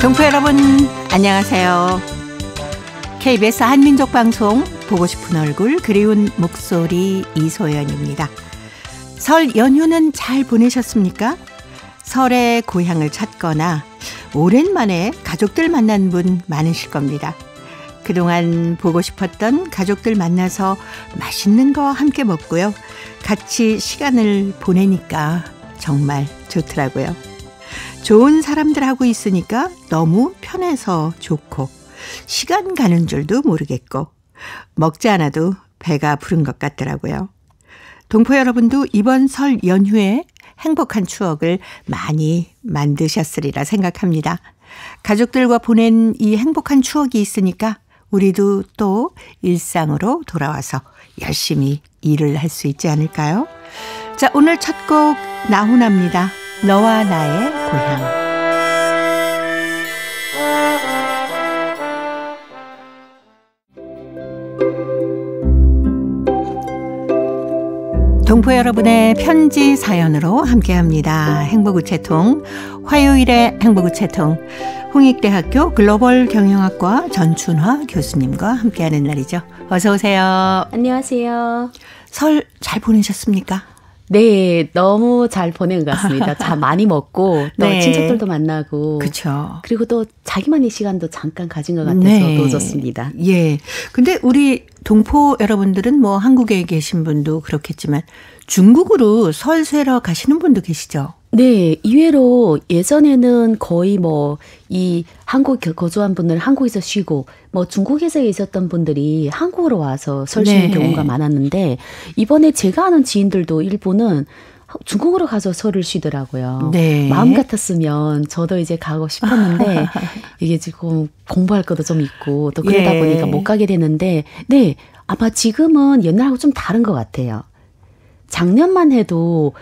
동포 여러분 안녕하세요. KBS 한민족방송 보고 싶은 얼굴 그리운 목소리 이소연입니다. 설 연휴는 잘 보내셨습니까? 설에 고향을 찾거나 오랜만에 가족들 만난 분 많으실 겁니다. 그동안 보고 싶었던 가족들 만나서 맛있는 거 함께 먹고요. 같이 시간을 보내니까 정말 좋더라고요. 좋은 사람들하고 있으니까 너무 편해서 좋고 시간 가는 줄도 모르겠고 먹지 않아도 배가 부른 것 같더라고요. 동포 여러분도 이번 설 연휴에 행복한 추억을 많이 만드셨으리라 생각합니다. 가족들과 보낸 이 행복한 추억이 있으니까 우리도 또 일상으로 돌아와서 열심히 일을 할 수 있지 않을까요? 자, 오늘 첫 곡 나훈아입니다. 너와 나의 고향. 동포 여러분의 편지 사연으로 함께합니다. 행복우체통 화요일의 행복우체통 홍익대학교 글로벌 경영학과 전춘화 교수님과 함께하는 날이죠. 어서 오세요. 안녕하세요. 설 잘 보내셨습니까? 네, 너무 잘 보낸 것 같습니다. 참 많이 먹고 또 네. 친척들도 만나고 그렇죠. 그리고 또 자기만의 시간도 잠깐 가진 것 같아서 네. 더 좋습니다. 예. 근데 우리 동포 여러분들은 뭐 한국에 계신 분도 그렇겠지만 중국으로 설 쇠러 가시는 분도 계시죠? 네, 이외로 예전에는 거의 뭐 이 한국 거주한 분들 한국에서 쉬고 뭐 중국에서 있었던 분들이 한국으로 와서 설 쉬는 네. 경우가 많았는데 이번에 제가 아는 지인들도 일본은 중국으로 가서 설을 쉬더라고요. 네. 마음 같았으면 저도 이제 가고 싶었는데 이게 지금 공부할 것도 좀 있고 또 그러다 예. 보니까 못 가게 되는데 네, 아마 지금은 옛날하고 좀 다른 것 같아요. 작년만 해도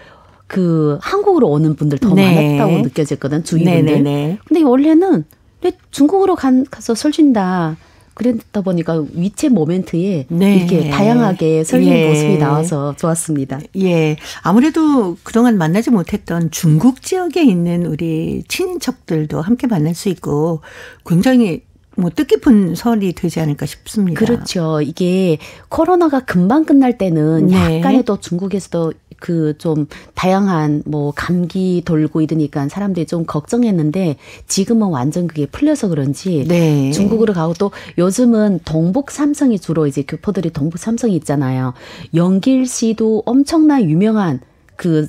그 한국으로 오는 분들 더 네. 많았다고 느껴졌거든, 주위분들. 네네네. 근데 원래는 왜 중국으로 가서 설 쉰다. 그랬다 보니까 위체 모멘트에 네. 이렇게 다양하게 설리는 예. 모습이 나와서 좋았습니다. 예. 아무래도 그동안 만나지 못했던 중국 지역에 있는 우리 친인척들도 함께 만날 수 있고 굉장히 뭐 뜻깊은 설이 되지 않을까 싶습니다. 그렇죠. 이게 코로나가 금방 끝날 때는 네. 약간의 또 중국에서도 그 좀 다양한 뭐 감기 돌고 이러니까 사람들이 좀 걱정했는데 지금은 완전 그게 풀려서 그런지 네. 중국으로 가고 또 요즘은 동북 삼성이 주로 이제 교포들이 동북 삼성이 있잖아요. 영길시도 엄청난 유명한 그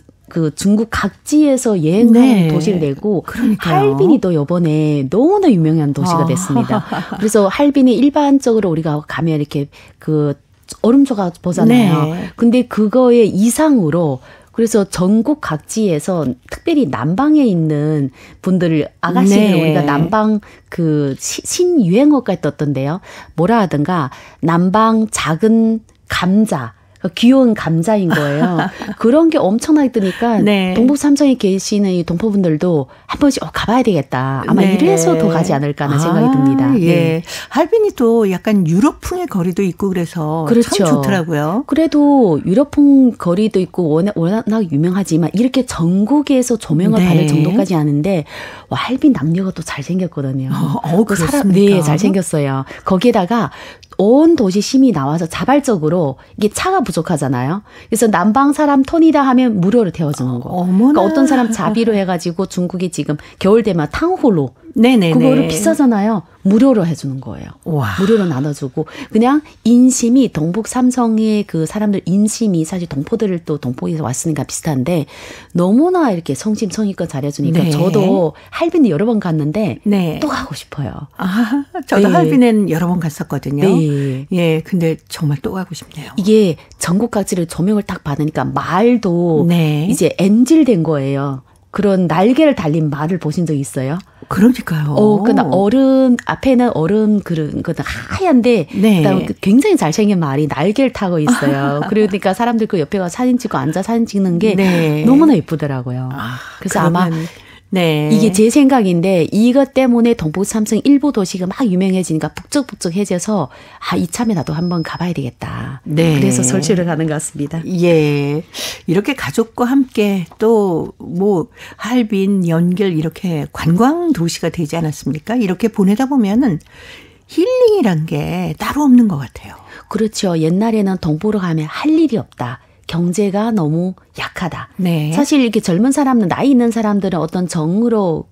중국 각지에서 여행하는 네. 도시를 내고 그러니까요. 할빈이 또 이번에 너무나 유명한 도시가 됐습니다. 그래서 할빈이 일반적으로 우리가 가면 이렇게 그 얼음조각 보잖아요. 네. 근데 그거의 이상으로 그래서 전국 각지에서 특별히 남방에 있는 분들을 아가씨를 네. 우리가 남방 그 신유행어가 떴던데요. 뭐라 하든가 남방 작은 감자. 귀여운 감자인 거예요. 그런 게 엄청나게 뜨니까 네. 동북 삼성에 계시는 이 동포분들도 한 번씩 가봐야 되겠다. 아마 네. 이래서 더 가지 않을까 하는 생각이 듭니다. 예. 네. 할빈이 또 약간 유럽풍의 거리도 있고 그래서 그렇죠. 참 좋더라고요. 그래도 유럽풍 거리도 있고 워낙 유명하지만 이렇게 전국에서 조명을 네. 받을 정도까지 아는데 와, 할빈 남녀가 또 잘생겼거든요. 그렇습니까? 네, 잘생겼어요. 거기에다가 온 도시 시민이 나와서 자발적으로 이게 차가 부족하잖아요. 그래서 남방 사람 톤이다 하면 무료로 태워주는 거. 어머나. 그러니까 어떤 사람 자비로 해가지고 중국이 지금 겨울 되면 탕홀로 네네네. 그거를 비싸잖아요. 무료로 해주는 거예요. 와. 무료로 나눠주고 그냥 인심이 동북 삼성의 그 사람들 인심이 사실 동포들을 또 동포에서 왔으니까 비슷한데 너무나 이렇게 성심성의껏 잘해주니까 네. 저도 할빈이 여러 번 갔는데 네. 또 가고 싶어요. 아, 저도 네. 할빈엔 여러 번 갔었거든요. 네. 예, 근데 정말 또 가고 싶네요. 이게 전국 각지를 조명을 딱 받으니까 말도 네. 이제 엔질된 거예요. 그런 날개를 달린 말을 보신 적 있어요? 그러니까요. 그러니까 얼음 앞에는 얼음 그런 거 하얀데 네. 그다음에 굉장히 잘생긴 말이 날개를 타고 있어요. 그러니까 사람들 그 옆에 가 사진 찍고 앉아 사진 찍는 게 네. 너무나 예쁘더라고요. 아, 그래서 아마 네. 이게 제 생각인데 이것 때문에 동북 삼성 일부 도시가 막 유명해지니까 북적북적해져서 이참에 나도 한번 가봐야 되겠다. 네. 그래서 설치를 가는 것 같습니다. 예. 이렇게 가족과 함께 또 뭐 할빈, 연길 이렇게 관광 도시가 되지 않았습니까? 이렇게 보내다 보면은 힐링이란 게 따로 없는 것 같아요. 그렇죠. 옛날에는 동부로 가면 할 일이 없다. 경제가 너무 약하다. 네. 사실 이렇게 젊은 사람들, 나이 있는 사람들은 어떤 정으로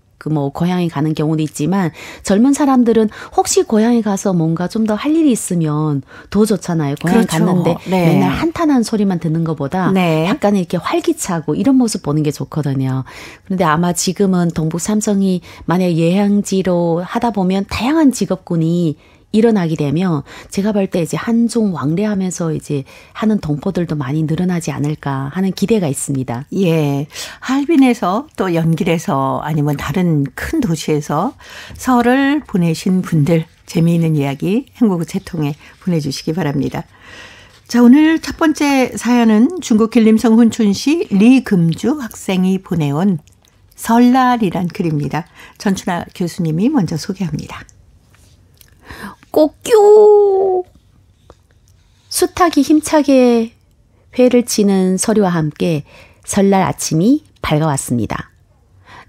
고향에 가는 경우도 있지만 젊은 사람들은 혹시 고향에 가서 뭔가 좀 더 할 일이 있으면 더 좋잖아요. 고향 그렇죠. 갔는데 네. 맨날 한탄한 소리만 듣는 것보다 네. 약간 이렇게 활기차고 이런 모습 보는 게 좋거든요. 그런데 아마 지금은 동북 삼성이 만약에 예향지로 하다 보면 다양한 직업군이 일어나게 되면 제가 볼 때 이제 한중 왕래하면서 이제 하는 동포들도 많이 늘어나지 않을까 하는 기대가 있습니다. 예. 할빈에서 또 연길에서 아니면 다른 큰 도시에서 설을 보내신 분들 재미있는 이야기 행복의 통해 보내주시기 바랍니다. 자, 오늘 첫 번째 사연은 중국 길림성 훈춘시 리금주 학생이 보내온 설날이란 글입니다. 전춘아 교수님이 먼저 소개합니다. 꼬끼오 숱하기 힘차게 회를 치는 소리와 함께 설날 아침이 밝아왔습니다.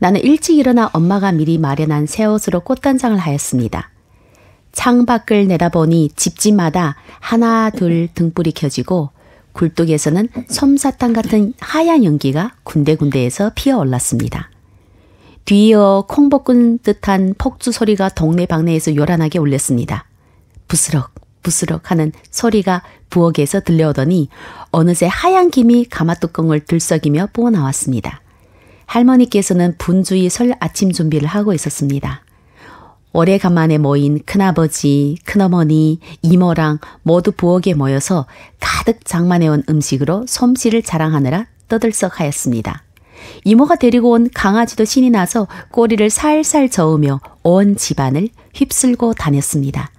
나는 일찍 일어나 엄마가 미리 마련한 새 옷으로 꽃단장을 하였습니다. 창밖을 내다보니 집집마다 하나 둘 등불이 켜지고 굴뚝에서는 솜사탕 같은 하얀 연기가 군데군데에서 피어올랐습니다. 뒤이어 콩 볶은 듯한 폭주 소리가 동네방네에서 요란하게 울렸습니다. 부스럭 부스럭 하는 소리가 부엌에서 들려오더니 어느새 하얀 김이 가마뚜껑을 들썩이며 부어나왔습니다. 할머니께서는 분주히 설 아침 준비를 하고 있었습니다. 오래간만에 모인 큰아버지, 큰어머니, 이모랑 모두 부엌에 모여서 가득 장만해온 음식으로 솜씨를 자랑하느라 떠들썩하였습니다. 이모가 데리고 온 강아지도 신이 나서 꼬리를 살살 저으며 온 집안을 휩쓸고 다녔습니다.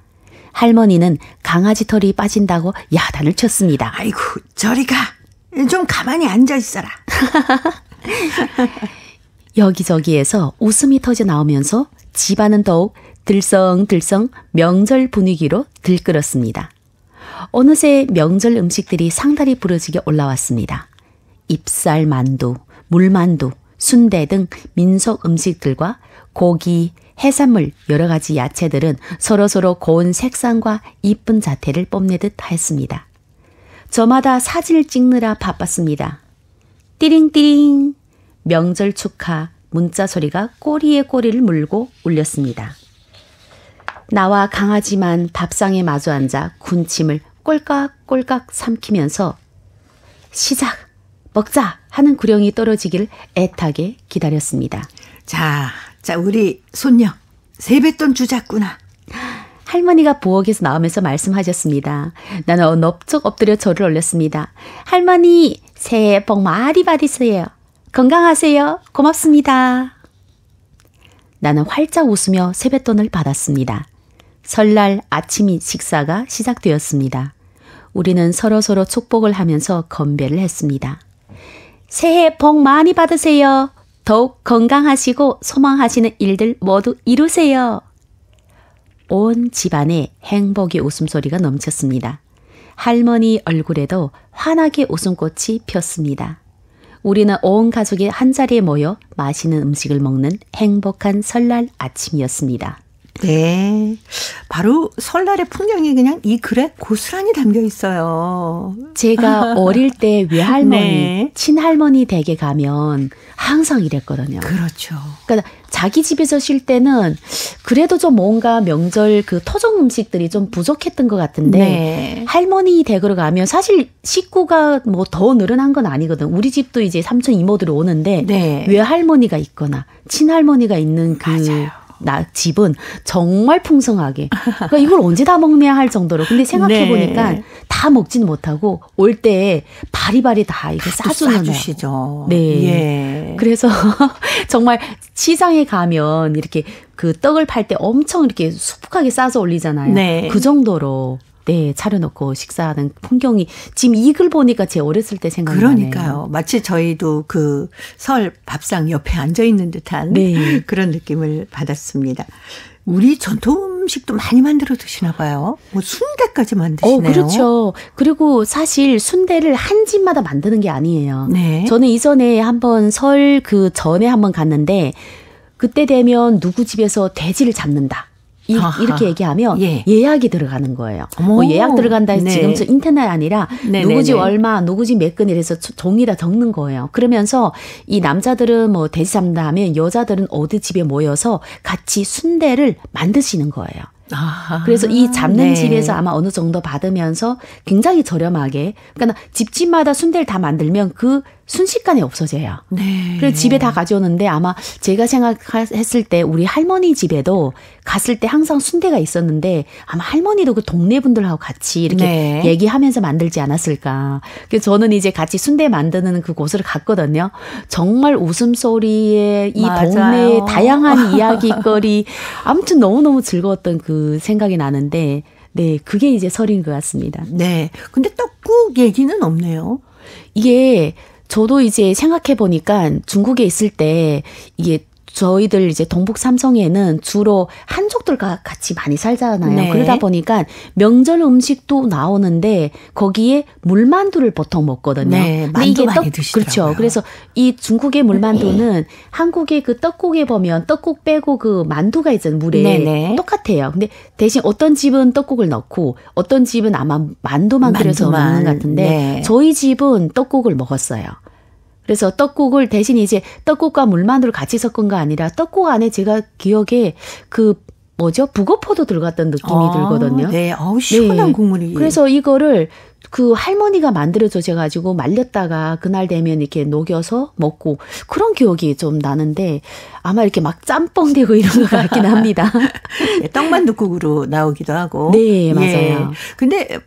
할머니는 강아지 털이 빠진다고 야단을 쳤습니다. 아이고, 저리 가. 좀 가만히 앉아 있어라. 여기저기에서 웃음이 터져 나오면서 집안은 더욱 들썩들썩 명절 분위기로 들끓었습니다. 어느새 명절 음식들이 상다리 부러지게 올라왔습니다. 잎살 만두, 물만두, 순대 등 민속 음식들과 고기, 해산물, 여러 가지 야채들은 서로서로 고운 색상과 이쁜 자태를 뽐내듯 하였습니다. 저마다 사진을 찍느라 바빴습니다. 띠링띠링 명절 축하 문자 소리가 꼬리에 꼬리를 물고 울렸습니다. 나와 강아지만 밥상에 마주 앉아 군침을 꼴깍꼴깍 삼키면서 시작! 먹자! 하는 구령이 떨어지길 애타게 기다렸습니다. 자, 우리 손녀 세뱃돈 주자꾸나. 할머니가 부엌에서 나오면서 말씀하셨습니다. 나는 넙적 엎드려 절을 올렸습니다. 할머니, 새해 복 많이 받으세요. 건강하세요. 고맙습니다. 나는 활짝 웃으며 세뱃돈을 받았습니다. 설날 아침 식사가 시작되었습니다. 우리는 서로서로 축복을 하면서 건배를 했습니다. 새해 복 많이 받으세요. 더욱 건강하시고 소망하시는 일들 모두 이루세요. 온 집안에 행복의 웃음소리가 넘쳤습니다. 할머니 얼굴에도 환하게 웃음꽃이 폈습니다. 우리는 온 가족이 한자리에 모여 맛있는 음식을 먹는 행복한 설날 아침이었습니다. 네, 바로 설날의 풍경이 그냥 이 글에 고스란히 담겨 있어요. 제가 어릴 때 외할머니, 네. 친할머니 댁에 가면 항상 이랬거든요. 그렇죠. 그러니까 자기 집에서 쉴 때는 그래도 좀 뭔가 명절 그 토종 음식들이 좀 부족했던 것 같은데 네. 할머니 댁으로 가면 사실 식구가 뭐 더 늘어난 건 아니거든. 우리 집도 이제 삼촌 이모들이 오는데 네. 외할머니가 있거나 친할머니가 있는 그 맞아요. 집은 정말 풍성하게. 그러니까 이걸 언제 다 먹냐 할 정도로. 근데 생각해보니까 네. 다 먹지는 못하고 올 때 바리바리 다 이렇게 싸주는 싸주시죠. 네. 예. 그래서 정말 시장에 가면 이렇게 그 떡을 팔 때 엄청 이렇게 수북하게 싸서 올리잖아요. 네. 그 정도로 네, 차려놓고 식사하는 풍경이 지금 이 글 보니까 제 어렸을 때 생각이 나네요. 그러니까요. 마치 저희도 그 설 밥상 옆에 앉아 있는 듯한 네. 그런 느낌을 받았습니다. 우리 전통 음식도 많이 만들어 드시나 봐요. 뭐 순대까지 만드시네요. 그렇죠. 그리고 사실 순대를 한 집마다 만드는 게 아니에요. 네. 저는 이전에 한번 설 그 전에 한번 갔는데 그때 되면 누구 집에서 돼지를 잡는다. 이렇게 얘기하면 예약이 들어가는 거예요. 뭐 예약 들어간다 해서 지금 저 인터넷 아니라 누구 집 얼마, 누구 집 몇 건 이래서 종이다 적는 거예요. 그러면서 이 남자들은 뭐 돼지 잡는다 하면 여자들은 어디 집에 모여서 같이 순대를 만드시는 거예요. 그래서 이 잡는 집에서 아마 어느 정도 받으면서 굉장히 저렴하게, 그러니까 집집마다 순대를 다 만들면 그 순식간에 없어져요. 네. 그래서 집에 다 가져오는데 아마 제가 생각했을 때 우리 할머니 집에도 갔을 때 항상 순대가 있었는데 아마 할머니도 그 동네 분들하고 같이 이렇게 얘기하면서 만들지 않았을까. 그래서 저는 이제 같이 순대 만드는 그 곳을 갔거든요. 정말 웃음소리에 이 동네의 다양한 이야기거리, 아무튼 너무너무 즐거웠던 그 생각이 나는데, 네, 그게 이제 설인 것 같습니다. 네. 근데 떡국 얘기는 없네요. 이게 저도 이제 생각해 보니까 중국에 있을 때 이게 저희들 이제 동북 삼성에는 주로 한족들과 같이 많이 살잖아요. 네. 그러다 보니까 명절 음식도 나오는데 거기에 물만두를 보통 먹거든요. 네, 만두 많이 드시더라고요. 그렇죠. 그래서 이 중국의 물만두는 한국의 그 떡국에 보면 떡국 빼고 그 만두가 있잖아요. 물에. 네네. 똑같아요. 근데 대신 어떤 집은 떡국을 넣고 어떤 집은 아마 만두만 끓여서 먹는 것 같은데 저희 집은 떡국을 먹었어요. 그래서 떡국을 대신 이제 떡국과 물만두를 같이 섞은 거 아니라 떡국 안에 제가 기억에 그 북어포도 들어갔던 느낌이 들거든요. 네, 시원한 국물이. 그래서 이거를 그 할머니가 만들어 주셔가지고 말렸다가 그날 되면 이렇게 녹여서 먹고 그런 기억이 좀 나는데 아마 이렇게 막 짬뽕 되고 이런 것 같긴 합니다. 떡만둣국으로 나오기도 하고. 네, 맞아요. 근데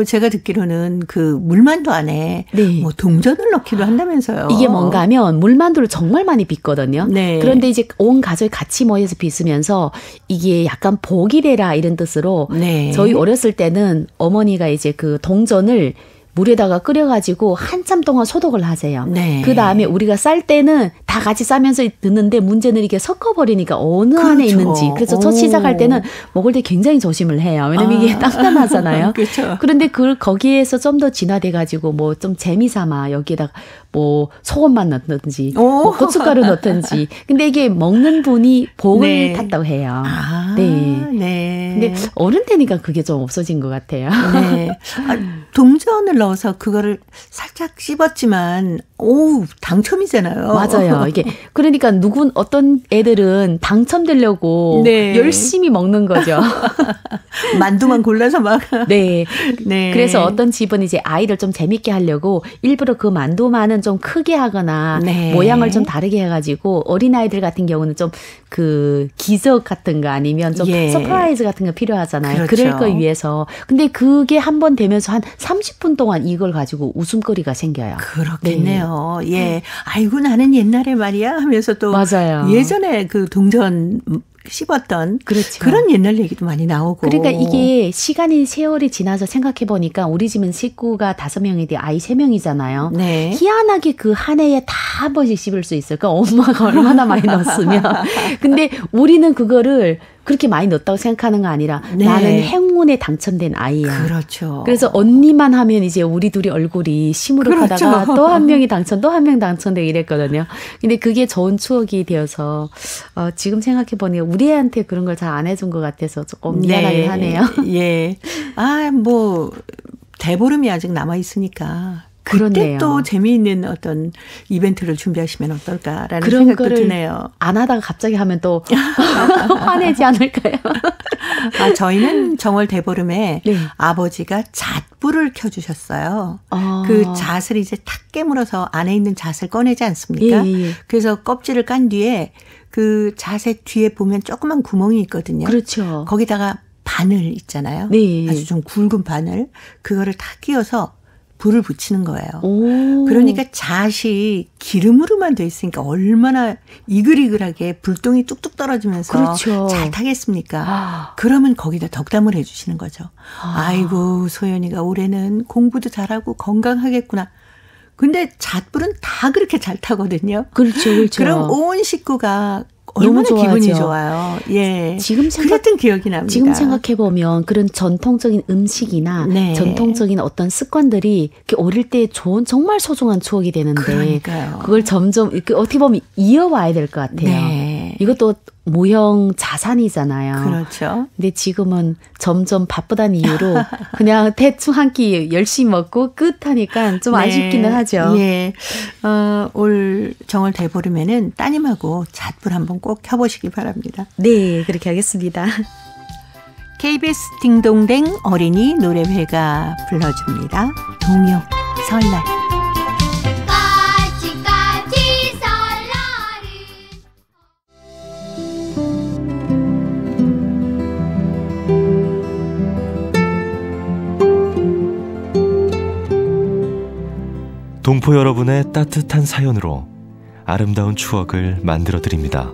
제가 듣기로는 그 물만두 안에 뭐 동전을 넣기도 한다면서요. 이게 뭔가 하면 물만두를 정말 많이 빚거든요. 네. 그런데 이제 온 가족이 같이 모여서 빚으면서 이게 약간 복이 되라 이런 뜻으로 저희 어렸을 때는 어머니가 이제 그 동전을 물에다가 끓여가지고 한참 동안 소독을 하세요. 그 다음에 우리가 쌀 때는 다 같이 싸면서 듣는데 문제는 이게 섞어버리니까 어느 안에 있는지. 그래서 첫 시작할 때는 먹을 때 굉장히 조심을 해요. 왜냐면 이게 단단하잖아요. 그렇죠. 그런데 거기에서 좀 더 진화돼가지고 뭐 좀 재미삼아 여기에다가 뭐 소금만 넣든지 뭐 고춧가루 넣든지. 근데 이게 먹는 분이 복을 탔다고 해요. 근데 어른 되니까 그게 좀 없어진 것 같아요. 동전을 넣어서 그거를 살짝 씹었지만 당첨이잖아요. 맞아요. 이게 그러니까 어떤 애들은 당첨되려고 열심히 먹는 거죠. 만두만 골라서 막. 그래서 어떤 집은 이제 아이를 좀 재밌게 하려고 일부러 그 만두만은 좀 크게 하거나 모양을 좀 다르게 해가지고 어린아이들 같은 경우는 좀 그 기적 같은 거 아니면 좀 서프라이즈 같은 거 필요하잖아요. 그럴 거 위해서. 근데 그게 한 번 되면서 한 30분 동안 이걸 가지고 웃음거리가 생겨요. 그렇겠네요. 아이고 나는 옛날에 말이야 하면서 또 예전에 그 동전 씹었던 그런 옛날 얘기도 많이 나오고. 그러니까 이게 세월이 지나서 생각해 보니까 우리 집은 식구가 5명인데 아이 3명이잖아요. 희한하게 그 한 해에 다 한 번씩 씹을 수 있을까? 엄마가 얼마나 많이 넣었으면. 근데 우리는 그거를 그렇게 많이 넣었다고 생각하는 거 아니라 나는 행운에 당첨된 아이야. 그렇죠. 그래서 언니만 하면 이제 우리 둘이 얼굴이 시무룩하다가 또 한 명이 또 한 명 당첨되고 이랬거든요. 근데 그게 좋은 추억이 되어서 지금 생각해 보니 우리 애한테 그런 걸 잘 안 해준 것 같아서 조금 미안하긴 하네요. 뭐 대보름이 아직 남아 있으니까. 그때 그렇네요. 또 재미있는 어떤 이벤트를 준비하시면 어떨까라는 생각도 드네요. 안 하다가 갑자기 하면 또 화내지 않을까요? 저희는 정월 대보름에 아버지가 잣불을 켜주셨어요. 그 잣을 이제 탁 깨물어서 안에 있는 잣을 꺼내지 않습니까? 그래서 껍질을 깐 뒤에 그 잣의 뒤에 보면 조그만 구멍이 있거든요. 그렇죠. 거기다가 바늘 있잖아요. 아주 좀 굵은 바늘. 그거를 탁 끼워서 불을 붙이는 거예요. 오. 그러니까 잣이 기름으로만 돼 있으니까 얼마나 이글이글하게 불똥이 뚝뚝 떨어지면서 그렇죠. 잘 타겠습니까? 그러면 거기다 덕담을 해 주시는 거죠. 아이고 소연이가 올해는 공부도 잘하고 건강하겠구나. 근데 잣불은 다 그렇게 잘 타거든요. 그렇죠. 그렇죠. 그럼 온 식구가 얼마나 기분이 좋아요. 예. 그랬던 기억이 납니다. 지금 생각해보면 그런 전통적인 음식이나 네. 전통적인 어떤 습관들이 어릴 때 좋은 정말 소중한 추억이 되는데 그러니까요. 그걸 점점 이렇게 어떻게 보면 이어와야 될 것 같아요. 네. 이것도 모형 자산이잖아요. 그렇죠. 근데 지금은 점점 바쁘다는 이유로 그냥 대충 한 끼 열심히 먹고 끝 하니까 좀 네. 아쉽기는 하죠. 예. 올 정월 대보름에는 따님하고 잣불 한번 꼭 켜보시기 바랍니다. 네, 그렇게 하겠습니다. KBS 딩동댕 어린이 노래회가 불러줍니다. 동요 설날. 동포 여러분의 따뜻한 사연으로 아름다운 추억을 만들어 드립니다.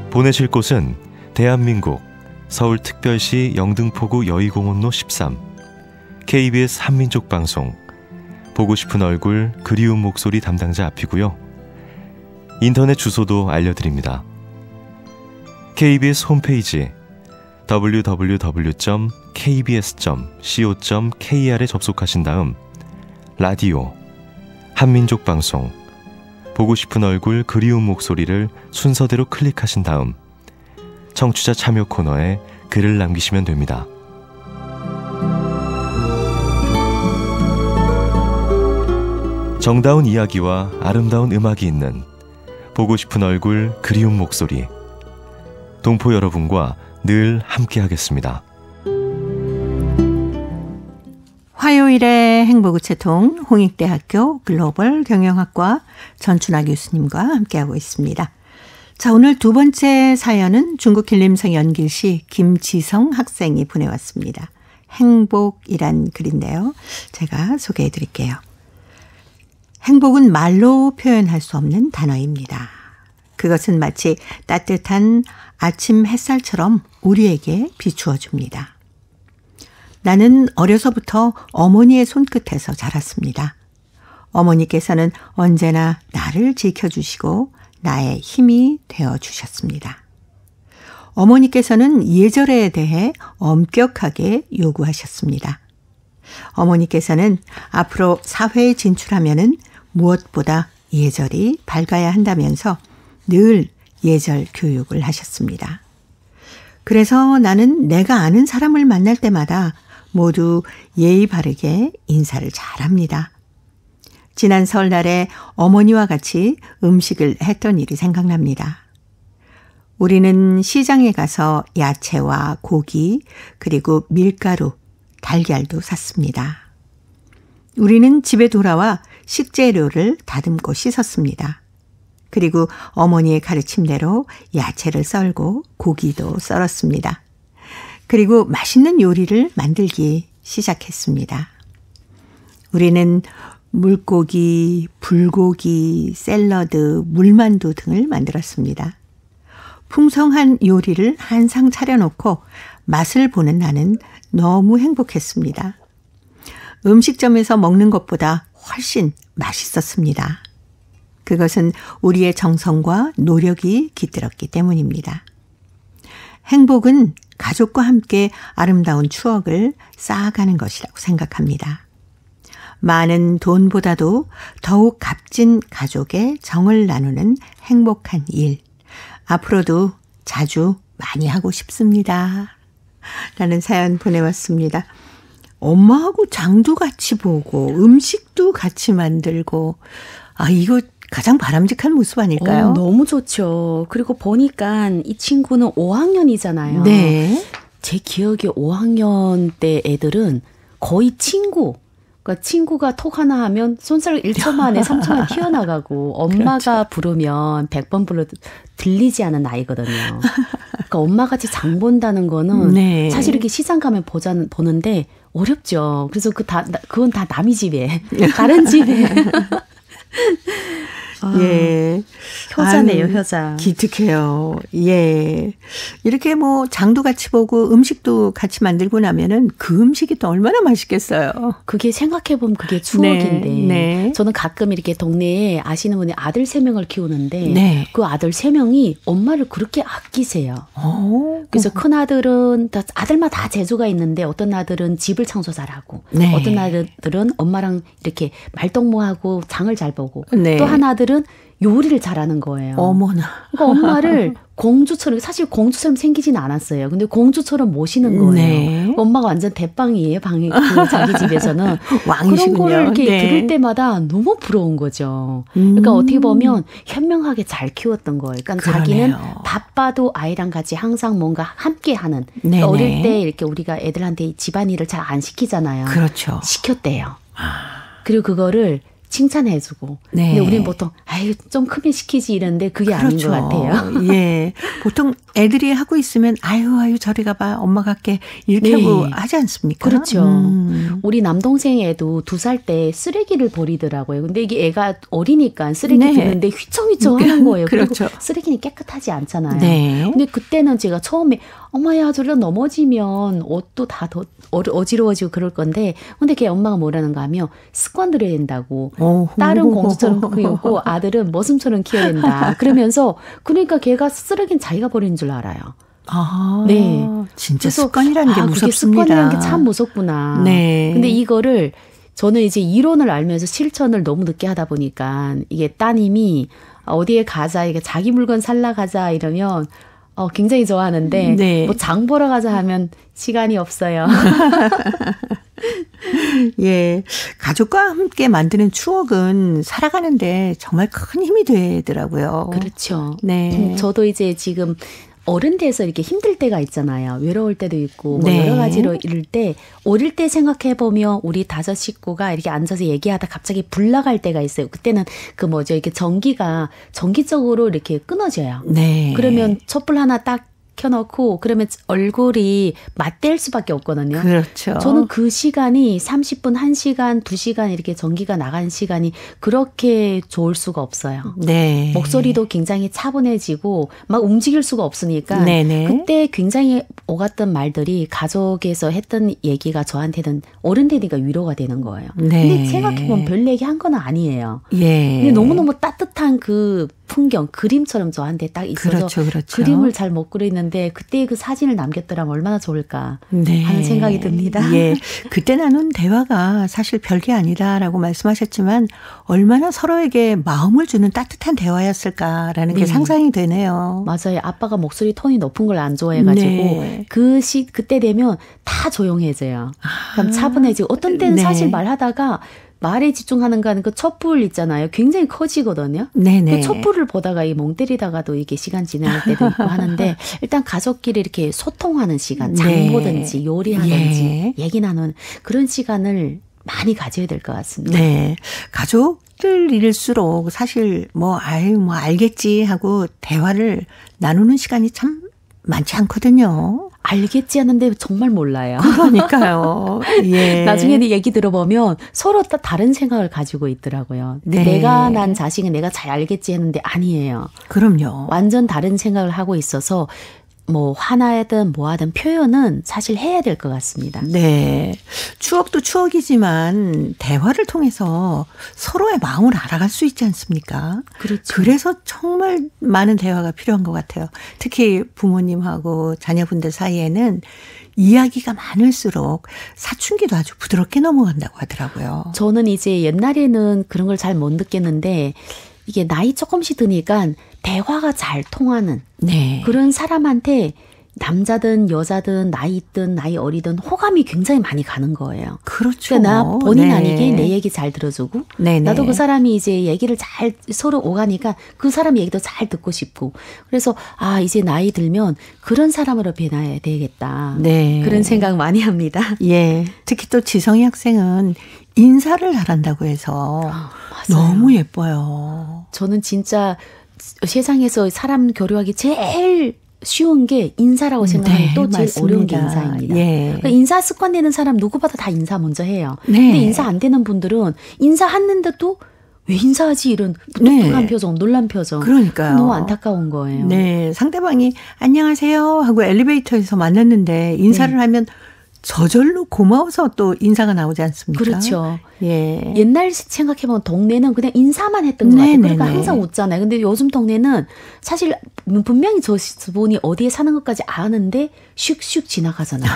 보내실 곳은 대한민국 서울특별시 영등포구 여의공원로 13 KBS 한민족방송 보고 싶은 얼굴 그리운 목소리 담당자 앞이고요. 인터넷 주소도 알려드립니다. KBS 홈페이지 www.kbs.co.kr에 접속하신 다음 라디오, 한민족방송, 보고 싶은 얼굴 그리운 목소리를 순서대로 클릭하신 다음 청취자 참여 코너에 글을 남기시면 됩니다. 정다운 이야기와 아름다운 음악이 있는 보고 싶은 얼굴 그리운 목소리, 동포 여러분과 늘 함께하겠습니다. 화요일의 행복우체통 홍익대학교 글로벌 경영학과 전춘아 교수님과 함께하고 있습니다. 자, 오늘 두 번째 사연은 중국 길림성 연길시 김지성 학생이 보내왔습니다. 행복이란 글인데요. 제가 소개해 드릴게요. 행복은 말로 표현할 수 없는 단어입니다. 그것은 마치 따뜻한 아침 햇살처럼 우리에게 비추어 줍니다. 나는 어려서부터 어머니의 손끝에서 자랐습니다. 어머니께서는 언제나 나를 지켜주시고 나의 힘이 되어주셨습니다. 어머니께서는 예절에 대해 엄격하게 요구하셨습니다. 어머니께서는 앞으로 사회에 진출하면은 무엇보다 예절이 밝아야 한다면서 늘 예절 교육을 하셨습니다. 그래서 나는 내가 아는 사람을 만날 때마다 모두 예의 바르게 인사를 잘합니다. 지난 설날에 어머니와 같이 음식을 했던 일이 생각납니다. 우리는 시장에 가서 야채와 고기 그리고 밀가루, 달걀도 샀습니다. 우리는 집에 돌아와 식재료를 다듬고 씻었습니다. 그리고 어머니의 가르침대로 야채를 썰고 고기도 썰었습니다. 그리고 맛있는 요리를 만들기 시작했습니다. 우리는 물고기, 불고기, 샐러드, 물만두 등을 만들었습니다. 풍성한 요리를 한상 차려놓고 맛을 보는 나는 너무 행복했습니다. 음식점에서 먹는 것보다 훨씬 맛있었습니다. 그것은 우리의 정성과 노력이 깃들었기 때문입니다. 행복은 가족과 함께 아름다운 추억을 쌓아가는 것이라고 생각합니다. 많은 돈보다도 더욱 값진 가족의 정을 나누는 행복한 일, 앞으로도 자주 많이 하고 싶습니다. 라는 사연 보내왔습니다. 엄마하고 장도 같이 보고 음식도 같이 만들고 이거 가장 바람직한 모습 아닐까요? 너무 좋죠. 그리고 보니까 이 친구는 5학년이잖아요. 네. 제 기억에 5학년 때 애들은 거의 친구. 그러니까 친구가 톡 하나 하면 손가락 1초 만에 3초 만에 튀어나가고 엄마가 그렇죠. 부르면 100번 불러도 들리지 않은 나이거든요. 그러니까 엄마같이 장 본다는 거는 네. 사실 이렇게 시장 가면 보는데 어렵죠. 그래서 그건 다 남의 집에, 다른 집에. 예. 효자네요, 아유, 효자. 기특해요. 예. 이렇게 뭐 장도 같이 보고 음식도 같이 만들고 나면은 그 음식이 또 얼마나 맛있겠어요. 그게 생각해보면 그게 추억인데. 네. 저는 가끔 이렇게 동네에 아시는 분이 아들 3명을 키우는데 네. 그 아들 3명이 엄마를 그렇게 아끼세요. 오. 그래서 큰 아들은 아들마다 다 재주가 있는데 어떤 아들은 집을 청소 잘하고 네. 어떤 아들은 엄마랑 이렇게 말동무하고 장을 잘 보고 네. 또 한 아들은 요리를 잘하는 거예요. 어머나. 그러니까 엄마를 공주처럼, 사실 공주처럼 생기지는 않았어요. 근데 공주처럼 모시는 거예요. 네. 엄마가 완전 대빵이에요. 자기 집에서는. 왕이시군요. 그런 거를 이렇게 네. 들을 때마다 너무 부러운 거죠. 그러니까 어떻게 보면 현명하게 잘 키웠던 거예요. 그러니까 그러네요. 자기는 바빠도 아이랑 같이 항상 뭔가 함께 하는. 네네. 어릴 때 이렇게 우리가 애들한테 집안일을 잘 안 시키잖아요. 그렇죠. 시켰대요. 그리고 그거를 칭찬해주고. 네. 근데 우리는 보통 아유 좀 크면 시키지 이러는데 그게 그렇죠. 아닌 것 같아요. 예. 보통 애들이 하고 있으면 아유 저리 가봐 엄마가 할게 이렇게 네. 하고 하지 않습니까? 그렇죠. 우리 남동생 애도 2살 때 쓰레기를 버리더라고요. 근데 이게 애가 어리니까 쓰레기 네. 버리는데 휘청휘청 하는 거예요. 그렇죠. 그리고 쓰레기는 깨끗하지 않잖아요. 네. 근데 그때는 제가 처음에 엄마야 저리가 넘어지면 옷도 다 더 어지러워지고 그럴 건데 근데 걔 엄마가 뭐라는가 하면 습관 들여야 된다고. 딸은 공주처럼 키우고 아들은 머슴처럼 키워야 된다. 그러면서 그러니까 걔가 쓰레기는 자기가 버리는 줄 알아요. 아, 네. 진짜 습관이라는 게 그게 무섭습니다. 습관이라는 게 참 무섭구나. 네. 근데 이거를 저는 이제 이론을 알면서 실천을 너무 늦게 하다 보니까 이게 따님이 어디에 가자, 이게 자기 물건 살라 가자 이러면 굉장히 좋아하는데 네. 뭐 장 보러 가자 하면 시간이 없어요. 예. 가족과 함께 만드는 추억은 살아가는데 정말 큰 힘이 되더라고요. 그렇죠. 네. 저도 이제 지금 어른 돼서 이렇게 힘들 때가 있잖아요. 외로울 때도 있고 뭐 네. 여러 가지로 이럴 때 어릴 때 생각해 보면 우리 5 식구가 이렇게 앉아서 얘기하다 갑자기 불 나갈 때가 있어요. 그때는 이렇게 전기가 정기적으로 이렇게 끊어져요. 네. 그러면 촛불 하나 딱 켜놓고 그러면 얼굴이 맞댈 수밖에 없거든요. 그렇죠. 저는 그 시간이 30분, 1시간, 2시간 이렇게 전기가 나간 시간이 그렇게 좋을 수가 없어요. 네. 목소리도 굉장히 차분해지고 막 움직일 수가 없으니까 네네. 그때 굉장히 오갔던 말들이 가족에서 했던 얘기가 저한테는 어른 되니까 위로가 되는 거예요. 네. 근데 생각해보면 별 얘기 한 건 아니에요. 예. 근데 너무너무 따뜻한 그 풍경, 그림처럼 저한테 딱 있어서 그렇죠, 그렇죠. 그림을 잘 못 그리는데 그때 그 사진을 남겼더라면 얼마나 좋을까 네. 하는 생각이 듭니다. 예. 그때 나눈 대화가 사실 별게 아니다라고 말씀하셨지만 얼마나 서로에게 마음을 주는 따뜻한 대화였을까라는 게 네. 상상이 되네요. 맞아요. 아빠가 목소리 톤이 높은 걸 안 좋아해가지고 네. 그때 되면 다 조용해져요. 그럼 차분해지고 어떤 때는 네. 사실 말하다가 말에 집중하는 거 그 촛불 있잖아요. 굉장히 커지거든요. 네네. 그 촛불을 보다가 멍 때리다가도 이게 시간 지날 때도 있고 하는데 일단 가족끼리 이렇게 소통하는 시간, 장 네. 보든지 요리하든지 예. 얘기 나누는 그런 시간을 많이 가져야 될 것 같습니다. 네. 가족들일수록 사실 알겠지 하고 대화를 나누는 시간이 참 많지 않거든요. 알겠지 하는데 정말 몰라요. 그러니까요. 예. 나중에 얘기 들어보면 서로 다른 생각을 가지고 있더라고요. 네. 내가 난 자식은 내가 잘 알겠지 했는데 아니에요. 그럼요. 완전 다른 생각을 하고 있어서 뭐 화나든 뭐하든 표현은 사실 해야 될 것 같습니다. 네. 추억도 추억이지만 대화를 통해서 서로의 마음을 알아갈 수 있지 않습니까? 그렇죠. 그래서 정말 많은 대화가 필요한 것 같아요. 특히 부모님하고 자녀분들 사이에는 이야기가 많을수록 사춘기도 아주 부드럽게 넘어간다고 하더라고요. 저는 이제 옛날에는 그런 걸 잘 못 느꼈는데 이게 나이 조금씩 드니까 대화가 잘 통하는 네. 그런 사람한테 남자든 여자든 나이 있든 나이 어리든 호감이 굉장히 많이 가는 거예요. 그렇죠. 그러니까 나 본인 네. 아니게 내 얘기 잘 들어주고 네네. 나도 그 사람이 이제 얘기를 잘 서로 오가니까 그 사람 얘기도 잘 듣고 싶고 그래서 이제 나이 들면 그런 사람으로 변해야 되겠다. 네. 그런 생각 많이 합니다. 예. 특히 또 지성이 학생은 인사를 잘한다고 해서 너무 예뻐요. 저는 진짜 세상에서 사람 교류하기 제일 쉬운 게 인사라고 생각하면 네, 또 제일 맞습니다. 어려운 게 인사입니다. 예. 그러니까 인사 습관 되는 사람 누구보다 다 인사 먼저 해요. 네. 근데 인사 안 되는 분들은 인사하는데도 왜 인사하지 이런 무뚝뚝한 네. 표정, 놀란 표정. 그러니까요. 너무 안타까운 거예요. 네, 상대방이 안녕하세요 하고 엘리베이터에서 만났는데 인사를 하면 저절로 고마워서 또 인사가 나오지 않습니까? 그렇죠. 예. 옛날 생각해보면 동네는 그냥 인사만 했던 것 같아요. 그러니까 네네네. 항상 웃잖아요. 근데 요즘 동네는 사실 분명히 저분이 어디에 사는 것까지 아는데 슉슉 지나가잖아요.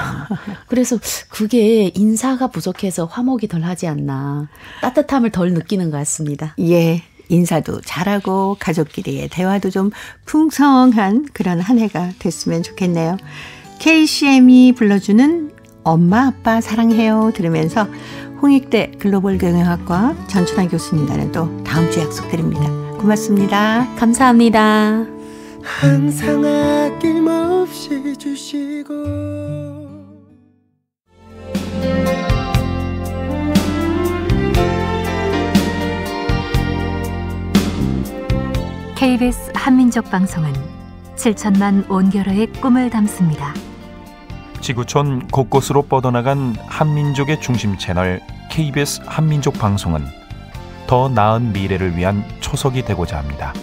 그래서 그게 인사가 부족해서 화목이 덜 하지 않나. 따뜻함을 덜 느끼는 것 같습니다. 예. 인사도 잘하고 가족끼리의 대화도 좀 풍성한 그런 한 해가 됐으면 좋겠네요. KCM이 불러주는 엄마 아빠 사랑해요 들으면서 홍익대 글로벌 경영학과 전춘아 교수님과는 또 다음 주 약속드립니다. 고맙습니다. 감사합니다. 항상 아낌없이 주시고 KBS 한민족 방송은 7천만 온결어의 꿈을 담습니다. 지구촌 곳곳으로 뻗어나간 한민족의 중심 채널 KBS 한민족 방송은 더 나은 미래를 위한 초석이 되고자 합니다.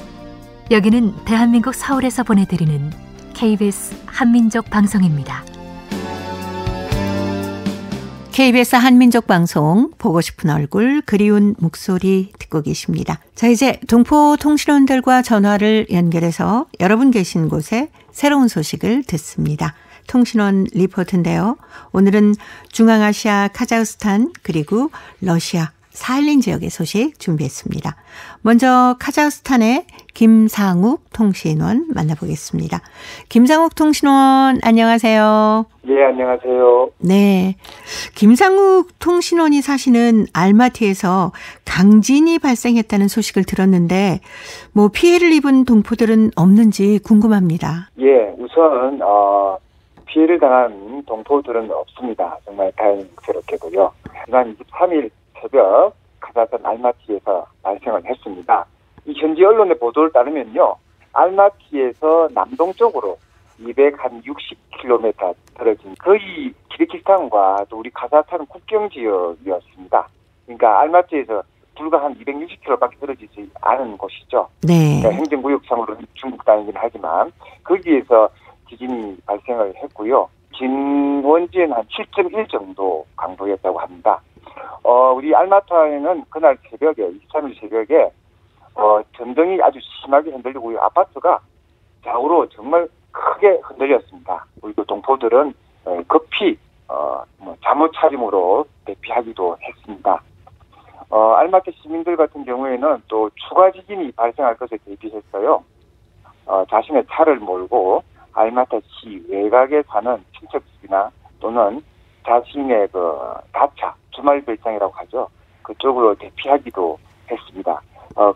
여기는 대한민국 서울에서 보내드리는 KBS 한민족 방송입니다. KBS 한민족 방송 보고 싶은 얼굴 그리운 목소리 듣고 계십니다. 자, 이제 동포통신원들과 전화를 연결해서 여러분 계신 곳에 새로운 소식을 듣습니다. 통신원 리포트인데요. 오늘은 중앙아시아 카자흐스탄 그리고 러시아 사할린 지역의 소식 준비했습니다. 먼저 카자흐스탄의 김상욱 통신원 만나보겠습니다. 김상욱 통신원 안녕하세요. 예, 안녕하세요. 네, 김상욱 통신원이 사시는 알마티에서 강진이 발생했다는 소식을 들었는데 뭐 피해를 입은 동포들은 없는지 궁금합니다. 예, 우선 피해를 당한 동포들은 없습니다. 정말 다행스럽게도요. 지난 23일 새벽 카자흐스탄 알마티에서 발생을 했습니다. 이 현지 언론의 보도를 따르면요, 알마티에서 남동쪽으로 260km 떨어진 거의 키르기스탄과 또 우리 카자흐스탄 국경 지역이었습니다. 그러니까 알마티에서 불과 한 260km밖에 떨어지지 않은 곳이죠. 네. 그러니까 행정구역상으로는 중국 땅이긴 하지만 거기에서 지진이 발생을 했고요. 진원지는 한 7.1 정도 강도였다고 합니다. 우리 알마타에는 그날 새벽에 23일 새벽에 전등이 아주 심하게 흔들리고요. 아파트가 좌우로 정말 크게 흔들렸습니다. 우리 동포들은 급히 잠옷 차림으로 대피하기도 했습니다. 알마티 시민들 같은 경우에는 또 추가 지진이 발생할 것을 대비했어요. 자신의 차를 몰고 알마타시 외곽에 사는 친척집이나 또는 자신의 다차 주말 별장이라고 하죠. 그쪽으로 대피하기도 했습니다.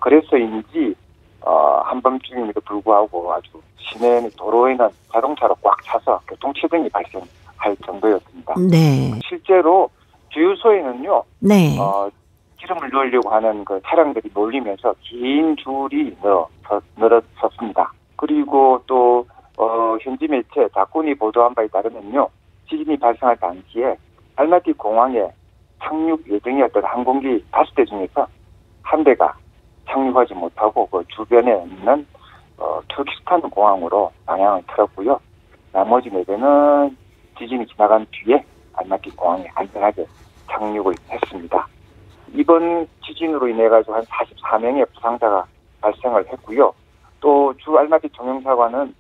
그래서인지 한밤중임에도 불구하고 아주 시내 도로에는 자동차로 꽉 차서 교통체증이 발생할 정도였습니다. 네. 실제로 주유소에는요, 네. 기름을 넣으려고 하는 그 차량들이 몰리면서 긴 줄이 늘어섰습니다. 그리고 또 현지 매체 다꾼이 보도한 바에 따르면요, 지진이 발생할 당시에 알마티 공항에 착륙 예정이었던 항공기 5대 중에서 한 대가 착륙하지 못하고 그 주변에 있는 투르키스탄 공항으로 방향을 틀었고요. 나머지 4대는 지진이 지나간 뒤에 알마티 공항에 안전하게 착륙을 했습니다. 이번 지진으로 인해 가지고 한 44명의 부상자가 발생을 했고요. 또 주 알마티 통영사관은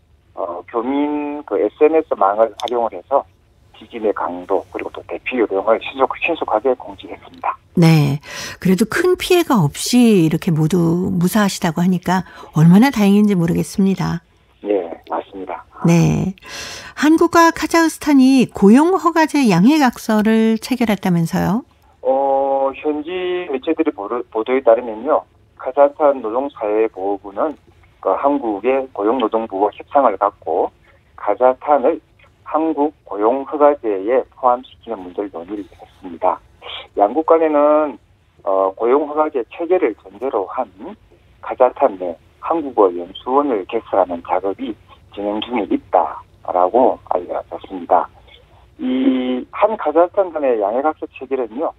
교민 SNS망을 활용을 해서 지진의 강도 그리고 또 대피 요령을 신속하게 공지했습니다. 네. 그래도 큰 피해가 없이 이렇게 모두 무사하시다고 하니까 얼마나 다행인지 모르겠습니다. 네, 맞습니다. 네. 한국과 카자흐스탄이 고용허가제 양해각서를 체결했다면서요? 현지 매체들의 보도에 따르면요, 카자흐스탄 노동사회보호부는 한국의 고용노동부와 협상을 갖고 카자흐스탄을 한국 고용허가제에 포함시키는 문제를 논의를 했습니다. 양국 간에는 고용허가제 체계를 전제로 한 카자흐스탄 내 한국어 연수원을 개설하는 작업이 진행 중에 있다라고 알려졌습니다. 이 한 카자흐스탄 간의 양해각서 체결은요,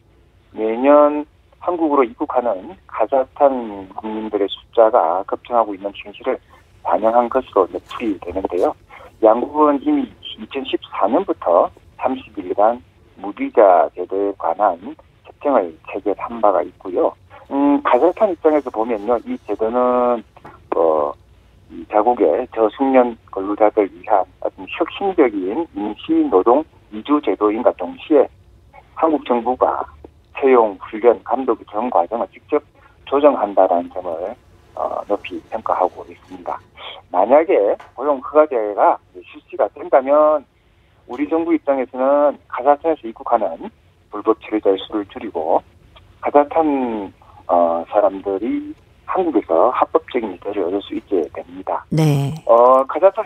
매년 한국으로 입국하는 카자흐스탄 국민들의 숫자가 급증하고 있는 현실을 반영한 것으로 풀이되는데요. 양국은 이미 2014년부터 30일간 무비자 제도에 관한 협정을 체결한 바가 있고요. 카자흐스탄 입장에서 보면요, 이 제도는 이 자국의 저숙련 근로자들 위한 어떤 혁신적인 임시 노동 이주 제도인과 동시에 한국 정부가 채용, 훈련, 감독 전 과정을 직접 조정한다는 점을 높이 평가하고 있습니다. 만약에 고용 허가제가 실시가 된다면 우리 정부 입장에서는 카자흐스탄에서 입국하는 불법 체류자의 수를 줄이고 카자흐스탄 사람들이 한국에서 합법적인 일자리를 얻을 수 있게 됩니다. 네. 카자흐스탄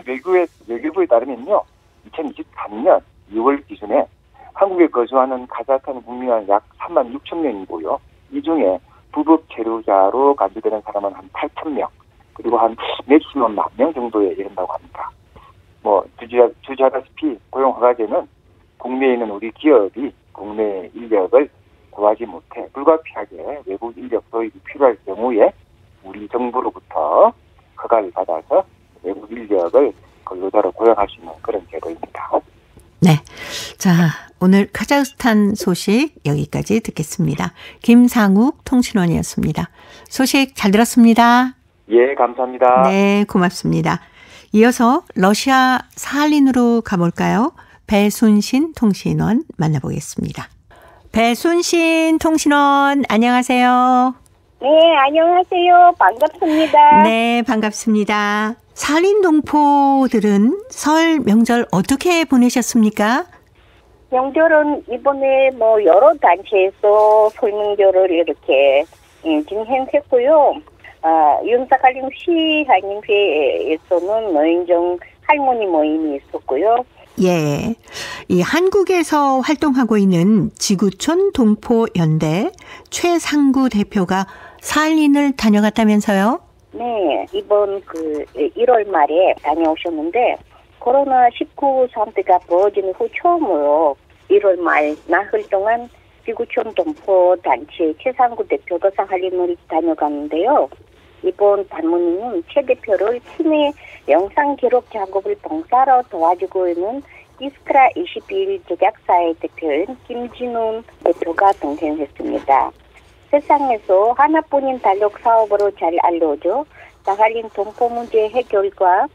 외교부에 따르면요, 2023년 2월 기준에 한국에 거주하는 카자흐스탄 국민은 약 3만 6천 명이고요. 이 중에 불법 체류자로 간주되는 사람은 한 8천 명, 그리고 한 맥시멈 10,000명 정도에 이른다고 합니다. 주지하다시피 고용허가제는 국내에 있는 우리 기업이 국내 인력을 구하지 못해 불가피하게 외국 인력 도입이 필요할 경우에 우리 정부로부터 허가를 받아서 외국 인력을 근로자로 고용할 수 있는 그런 제도입니다. 네. 자, 오늘 카자흐스탄 소식 여기까지 듣겠습니다. 김상욱 통신원이었습니다. 소식 잘 들었습니다. 예, 감사합니다. 네, 고맙습니다. 이어서 러시아 사할린으로 가볼까요? 배순신 통신원 만나보겠습니다. 배순신 통신원, 안녕하세요. 네, 안녕하세요. 반갑습니다. 네, 반갑습니다. 사할린 동포들은 설 명절 어떻게 보내셨습니까? 명절은 이번에 여러 단체에서 설명절을 이렇게 진행했고요. 윤사할린 시한인회에서는 노인정 할머니 모임이 있었고요. 예, 이 한국에서 활동하고 있는 지구촌 동포연대 최상구 대표가 사할린을 다녀갔다면서요? 네, 이번 1월 말에 다녀오셨는데 코로나19 상태가 벌어진 후 처음으로 1월 말 나흘 동안 지구촌 동포 단체 최상구 대표가 사할린을 다녀갔는데요. 이번 방문은 최 대표를 팀의 영상 기록 작업을 봉사로 도와주고 있는 이스크라 21 제작사의 대표인 김진훈 대표가 동행했습니다. 세상에서 하나뿐인 달력 사업으로 잘 알려져 사할린 동포 문제 해결과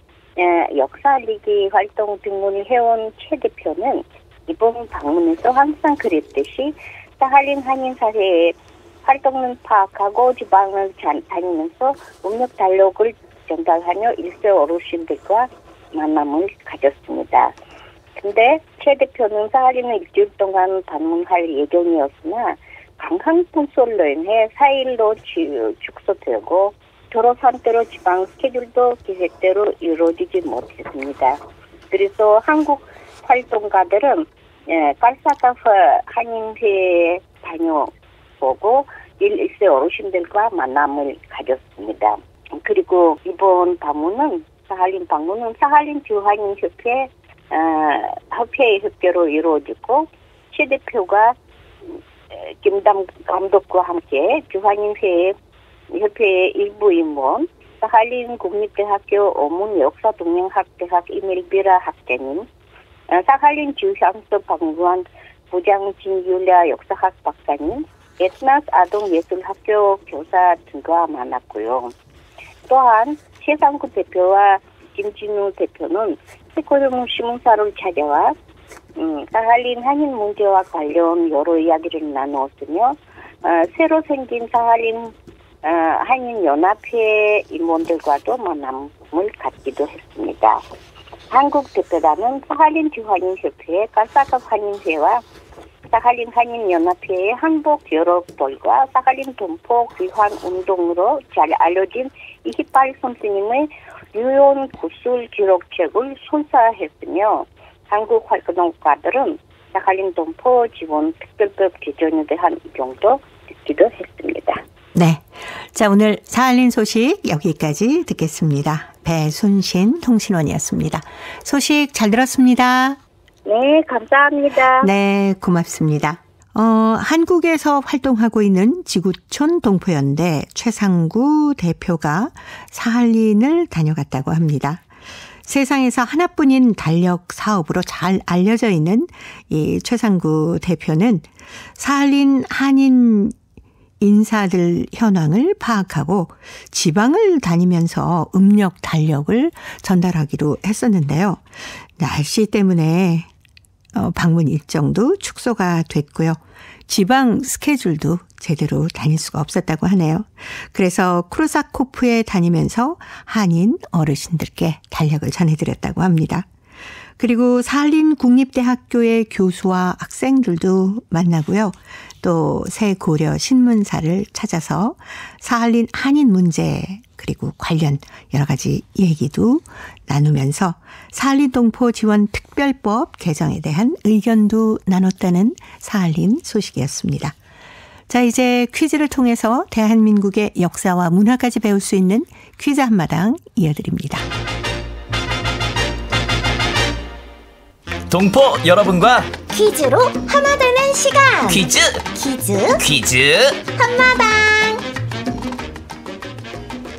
역사 알리기 활동 등문을 해온 최 대표는 이번 방문에서 항상 그랬듯이 사할린 한인 사회의 활동을 파악하고 지방을 다니면서 음력 달력을 전달하며 일세 어르신들과 만남을 가졌습니다. 근데 최 대표는 사할린을 일주일 동안 방문할 예정이었으나 강한풍솔로 인해 4일로 축소되고 도로 상태로 지방 스케줄도 계획대로 이루어지지 못했습니다. 그래서 한국 활동가들은 깔사카프 한인회에 다녀보고 일세 어르신들과 만남을 가졌습니다. 그리고 이번 방문은 사할린 주한인협회 협회의 협회로 이루어지고 최 대표가 김담 감독과 함께 주한인회의 협회의 일부 임원, 사할린 국립대학교 어문 역사동양학대학 이멜비라 학자님, 사할린 주향서 박물관 부장 진율야 역사학 박사님, 에트나스 아동예술학교 교사 등과 만났고요. 또한 최상구 대표와 김진우 대표는 스코름 시문사를 찾아와 사할린 한인 문제와 관련 여러 이야기를 나누었으며 새로 생긴 사할린 한인 연합회 임원들과도 만남을 갖기도 했습니다. 한국 대표단은 사할린 주한인협회, 깔사카 한인회와 사할린 한인연합회의 한복 여러벌과 사할린 동포 귀환 운동으로 잘 알려진 이희빨 선생님의 유연 구술 기록책을 손사했으며 한국 활동가들은 사할린 동포 지원 특별법 개정에 대한 의견도 듣기도 했습니다. 네. 자, 오늘 사할린 소식 여기까지 듣겠습니다. 배순신 통신원이었습니다. 소식 잘 들었습니다. 네, 감사합니다. 네, 고맙습니다. 한국에서 활동하고 있는 지구촌 동포연대 최상구 대표가 사할린을 다녀갔다고 합니다. 세상에서 하나뿐인 달력 사업으로 잘 알려져 있는 이 최상구 대표는 사할린 한인 인사들 현황을 파악하고 지방을 다니면서 음력 달력을 전달하기로 했었는데요. 날씨 때문에 방문 일정도 축소가 됐고요. 지방 스케줄도 제대로 다닐 수가 없었다고 하네요. 그래서 크루사코프에 다니면서 한인 어르신들께 달력을 전해드렸다고 합니다. 그리고 사할린 국립대학교의 교수와 학생들도 만나고요. 또 새 고려 신문사를 찾아서 사할린 한인 문제 그리고 관련 여러 가지 얘기도 나누면서 사할린 동포 지원 특별법 개정에 대한 의견도 나눴다는 사할린 소식이었습니다. 자, 이제 퀴즈를 통해서 대한민국의 역사와 문화까지 배울 수 있는 퀴즈 한마당 이어드립니다. 동포 여러분과 퀴즈로 하나 되는 시간. 퀴즈 한마당.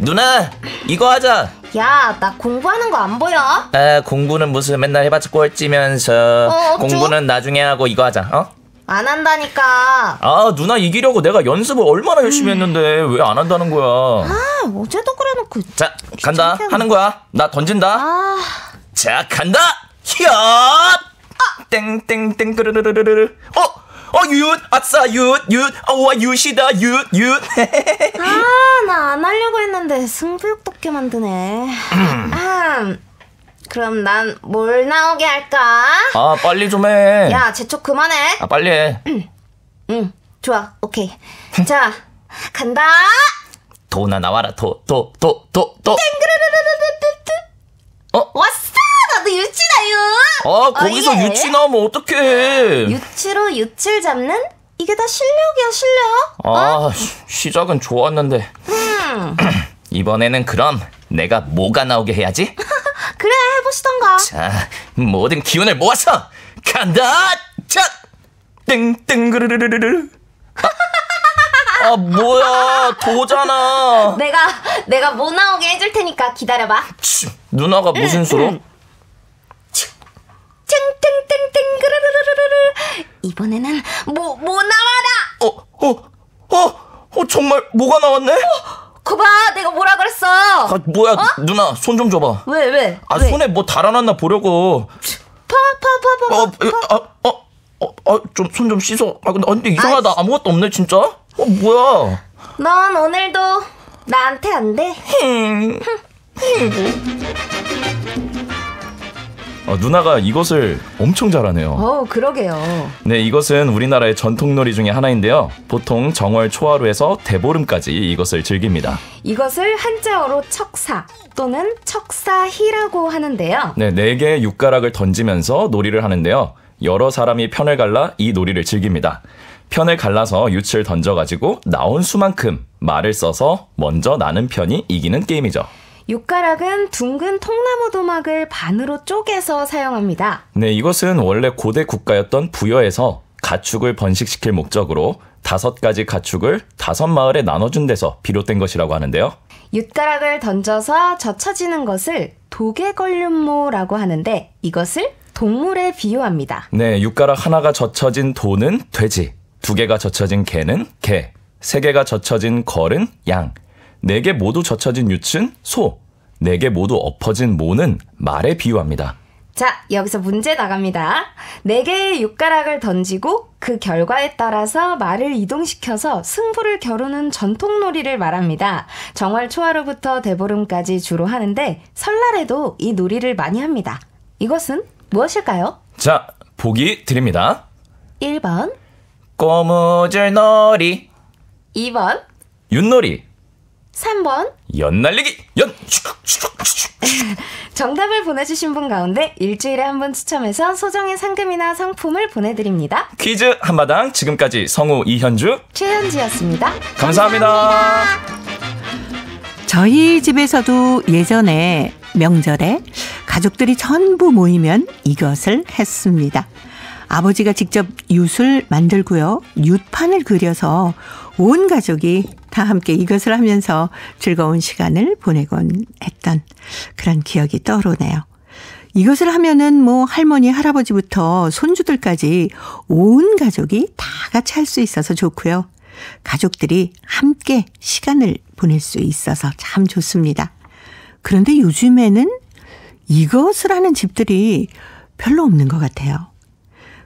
누나 이거 하자. 야, 나 공부하는 거 안 보여? 아, 공부는 무슨 맨날 해봤자 꼴찌면서. 공부는 나중에 하고 이거 하자. 안 한다니까. 아, 누나 이기려고 내가 연습을 얼마나 열심히 했는데 왜 안 한다는 거야. 아, 어제도 그래놓고. 자, 간다. 하는 거야. 나 던진다. 자, 간다. 히엇! 땡땡땡 끄르르르르르. 윷! 아싸, 윷! 와, 윷이다, 윷! 아, 나 안 하려고 했는데 승부욕 돋게 만드네. 그럼 난 뭘 나오게 할까? 아, 빨리 좀 해. 야, 재촉 그만해. 아, 빨리 해. 응, 좋아, 오케이. 자, 간다. 도나 나와라, 도. 땡그르르르르르르. 왔어! 나도 유치다, 유! 거기서 예. 유치 나오면 어떡해. 유치로 유치를 잡는? 이게 다 실력이야, 실력. 시작은 좋았는데. 이번에는 그럼 내가 뭐가 나오게 해야지? 그래, 해보시던가. 자, 모든 기운을 모아서 간다! 자! 땡땡그르르르르르. 뭐야, 도잖아. 내가 뭐 나오게 해줄 테니까 기다려봐. 누나가 무슨 수로? 땡땡땡땡그르르르르르. 이번에는 뭐 나와라. 정말 뭐가 나왔네? 거봐, 내가 뭐라 그랬어. 뭐야, 누나 손 좀 줘봐. 왜? 왜? 손에 뭐 달아놨나 보려고. 좀 손 좀 씻어. 근데 이상하다. 아무것도 없네 진짜. 뭐야? 넌 오늘도 나한테 안 돼. 누나가 이것을 엄청 잘하네요. 그러게요. 네, 이것은 우리나라의 전통놀이 중에 하나인데요. 보통 정월 초하루에서 대보름까지 이것을 즐깁니다. 이것을 한자어로 척사 또는 척사희라고 하는데요. 네, 4개의 육가락을 던지면서 놀이를 하는데요. 여러 사람이 편을 갈라 이 놀이를 즐깁니다. 편을 갈라서 유치를 던져가지고 나온 수만큼 말을 써서 먼저 나는 편이 이기는 게임이죠. 육가락은 둥근 통나무 도막을 반으로 쪼개서 사용합니다. 네, 이것은 원래 고대 국가였던 부여에서 가축을 번식시킬 목적으로 5가지 가축을 5마을에 나눠준 데서 비롯된 것이라고 하는데요. 육가락을 던져서 젖혀지는 것을 도개걸륜모라고 하는데 이것을 동물에 비유합니다. 네, 육가락 하나가 젖혀진 도는 돼지, 2개가 젖혀진 개는 개, 3개가 젖혀진 걸은 양, 4개 모두 젖혀진 유치는 소, 4개 모두 엎어진 모는 말에 비유합니다. 자, 여기서 문제 나갑니다. 4개의 육가락을 던지고 그 결과에 따라서 말을 이동시켜서 승부를 겨루는 전통놀이를 말합니다. 정월 초하루부터 대보름까지 주로 하는데 설날에도 이 놀이를 많이 합니다. 이것은 무엇일까요? 자, 보기 드립니다. 1번 꼬무줄 놀이, 2번 윷놀이, 3번 연날리기, 정답을 보내주신 분 가운데 일주일에 한 번 추첨해서 소정의 상금이나 상품을 보내드립니다. 퀴즈 한마당 지금까지 성우 이현주, 최현지였습니다. 감사합니다. 저희 집에서도 예전에 명절에 가족들이 전부 모이면 이것을 했습니다. 아버지가 직접 윷을 만들고요. 윷판을 그려서 온 가족이 다 함께 이것을 하면서 즐거운 시간을 보내곤 했던 그런 기억이 떠오르네요. 이것을 하면은 뭐 할머니, 할아버지부터 손주들까지 온 가족이 다 같이 할 수 있어서 좋고요. 가족들이 함께 시간을 보낼 수 있어서 참 좋습니다. 그런데 요즘에는 이것을 하는 집들이 별로 없는 것 같아요.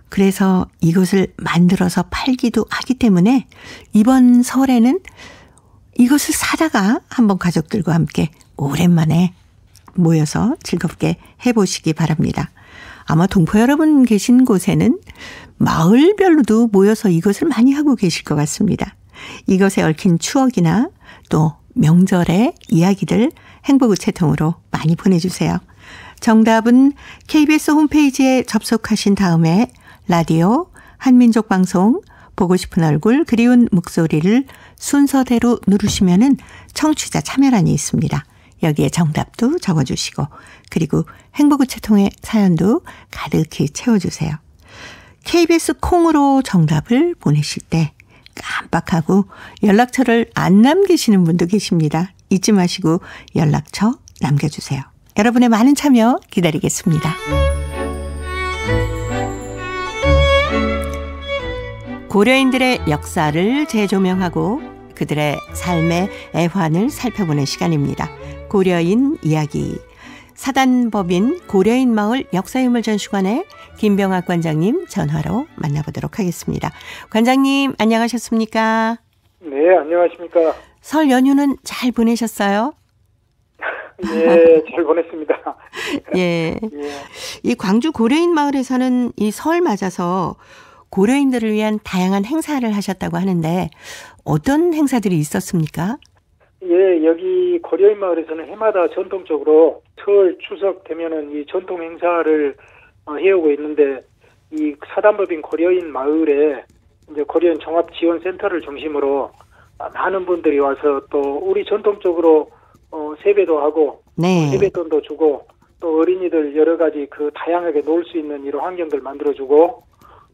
그래서 이것을 만들어서 팔기도 하기 때문에 이번 설에는 이것을 사다가 한번 가족들과 함께 오랜만에 모여서 즐겁게 해보시기 바랍니다. 아마 동포 여러분 계신 곳에는 마을별로도 모여서 이것을 많이 하고 계실 것 같습니다. 이것에 얽힌 추억이나 또 명절의 이야기들 행복의 채통으로 많이 보내주세요. 정답은 KBS 홈페이지에 접속하신 다음에 라디오 한민족 방송 보고 싶은 얼굴 그리운 목소리를 순서대로 누르시면은 청취자 참여란이 있습니다. 여기에 정답도 적어주시고 그리고 행복의 채통의 사연도 가득히 채워주세요. KBS 콩으로 정답을 보내실 때 깜빡하고 연락처를 안 남기시는 분도 계십니다. 잊지 마시고 연락처 남겨주세요. 여러분의 많은 참여 기다리겠습니다. 고려인들의 역사를 재조명하고 그들의 삶의 애환을 살펴보는 시간입니다. 고려인 이야기. 사단법인 고려인 마을 역사유물 전시관의 김병학 관장님 전화로 만나보도록 하겠습니다. 관장님 안녕하셨습니까? 네, 안녕하십니까? 설 연휴는 잘 보내셨어요? 예, 잘 보냈습니다. 예. 이 광주 고려인 마을에서는 이 설 맞아서 고려인들을 위한 다양한 행사를 하셨다고 하는데 어떤 행사들이 있었습니까? 예, 여기 고려인 마을에서는 해마다 전통적으로 설 추석 되면은 이 전통 행사를 해오고 있는데 이 사단법인 고려인 마을에 이제 고려인 종합지원센터를 중심으로 많은 분들이 와서 또 우리 전통적으로 세배도 하고 네. 세뱃돈도 주고 또 어린이들 여러 가지 그 다양하게 놀 수 있는 이런 환경들 만들어주고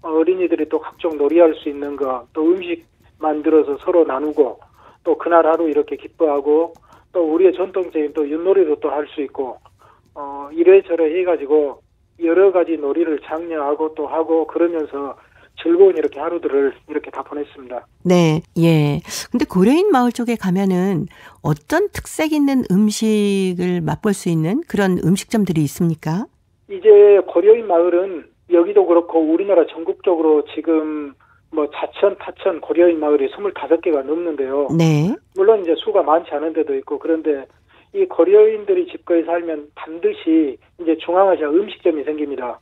어린이들이 또 각종 놀이할 수 있는 거 또 음식 만들어서 서로 나누고 또 그날 하루 이렇게 기뻐하고 또 우리의 전통적인 또 윷놀이도 또 할 수 있고 이래저래 해가지고 여러 가지 놀이를 장려하고 또 하고 그러면서 즐거운 이렇게 하루들을 이렇게 다 보냈습니다. 네, 예. 근데 고려인 마을 쪽에 가면은 어떤 특색 있는 음식을 맛볼 수 있는 그런 음식점들이 있습니까? 이제 고려인 마을은 여기도 그렇고 우리나라 전국적으로 지금 뭐 자천, 타천, 고려인 마을이 25개가 넘는데요. 네. 물론 이제 수가 많지 않은 데도 있고 그런데 이 고려인들이 집거에 살면 반드시 이제 중앙아시아 음식점이 생깁니다.